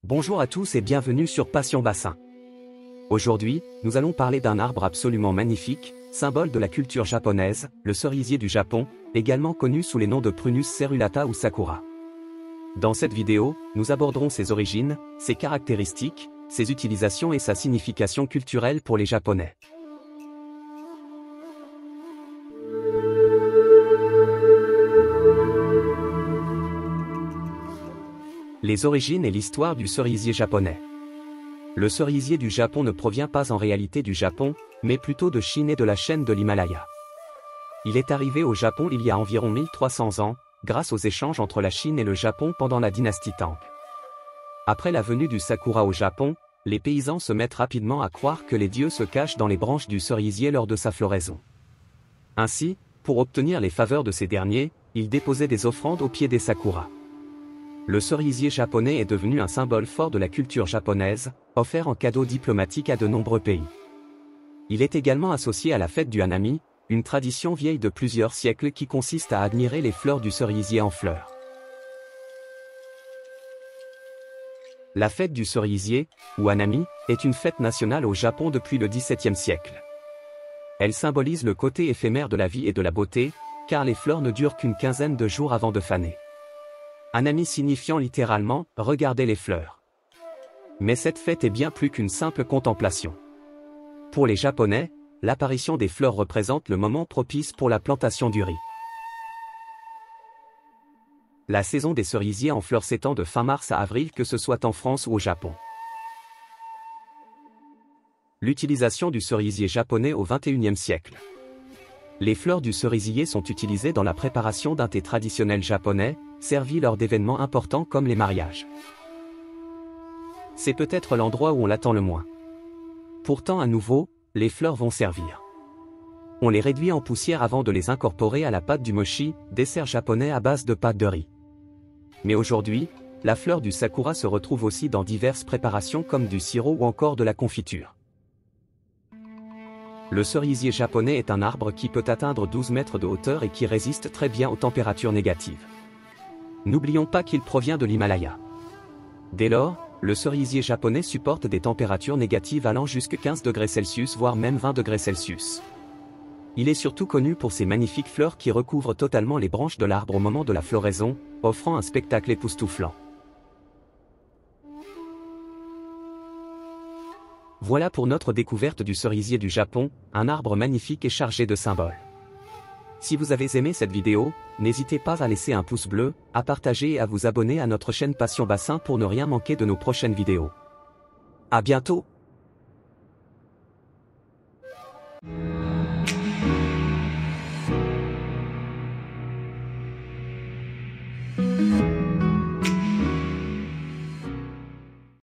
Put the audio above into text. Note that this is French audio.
Bonjour à tous et bienvenue sur Passion Bassin. Aujourd'hui, nous allons parler d'un arbre absolument magnifique, symbole de la culture japonaise, le cerisier du Japon, également connu sous les noms de Prunus cerulata ou sakura. Dans cette vidéo, nous aborderons ses origines, ses caractéristiques, ses utilisations et sa signification culturelle pour les Japonais. Les origines et l'histoire du cerisier japonais. Le cerisier du Japon ne provient pas en réalité du Japon, mais plutôt de Chine et de la chaîne de l'Himalaya. Il est arrivé au Japon il y a environ 1300 ans, grâce aux échanges entre la Chine et le Japon pendant la dynastie Tang. Après la venue du sakura au Japon, les paysans se mettent rapidement à croire que les dieux se cachent dans les branches du cerisier lors de sa floraison. Ainsi, pour obtenir les faveurs de ces derniers, ils déposaient des offrandes au pied des sakuras. Le cerisier japonais est devenu un symbole fort de la culture japonaise, offert en cadeau diplomatique à de nombreux pays. Il est également associé à la fête du Hanami, une tradition vieille de plusieurs siècles qui consiste à admirer les fleurs du cerisier en fleurs. La fête du cerisier, ou Hanami, est une fête nationale au Japon depuis le XVIIe siècle. Elle symbolise le côté éphémère de la vie et de la beauté, car les fleurs ne durent qu'une quinzaine de jours avant de faner. Hanami signifiant littéralement « regarder les fleurs ». Mais cette fête est bien plus qu'une simple contemplation. Pour les Japonais, l'apparition des fleurs représente le moment propice pour la plantation du riz. La saison des cerisiers en fleurs s'étend de fin mars à avril, que ce soit en France ou au Japon. L'utilisation du cerisier japonais au XXIe siècle. Les fleurs du cerisier sont utilisées dans la préparation d'un thé traditionnel japonais, servi lors d'événements importants comme les mariages. C'est peut-être l'endroit où on l'attend le moins. Pourtant à nouveau, les fleurs vont servir. On les réduit en poussière avant de les incorporer à la pâte du mochi, dessert japonais à base de pâte de riz. Mais aujourd'hui, la fleur du sakura se retrouve aussi dans diverses préparations comme du sirop ou encore de la confiture. Le cerisier japonais est un arbre qui peut atteindre 12 mètres de hauteur et qui résiste très bien aux températures négatives. N'oublions pas qu'il provient de l'Himalaya. Dès lors, le cerisier japonais supporte des températures négatives allant jusqu'à 15 degrés Celsius voire même 20 degrés Celsius. Il est surtout connu pour ses magnifiques fleurs qui recouvrent totalement les branches de l'arbre au moment de la floraison, offrant un spectacle époustouflant. Voilà pour notre découverte du cerisier du Japon, un arbre magnifique et chargé de symboles. Si vous avez aimé cette vidéo, n'hésitez pas à laisser un pouce bleu, à partager et à vous abonner à notre chaîne Passion Bassin pour ne rien manquer de nos prochaines vidéos. À bientôt!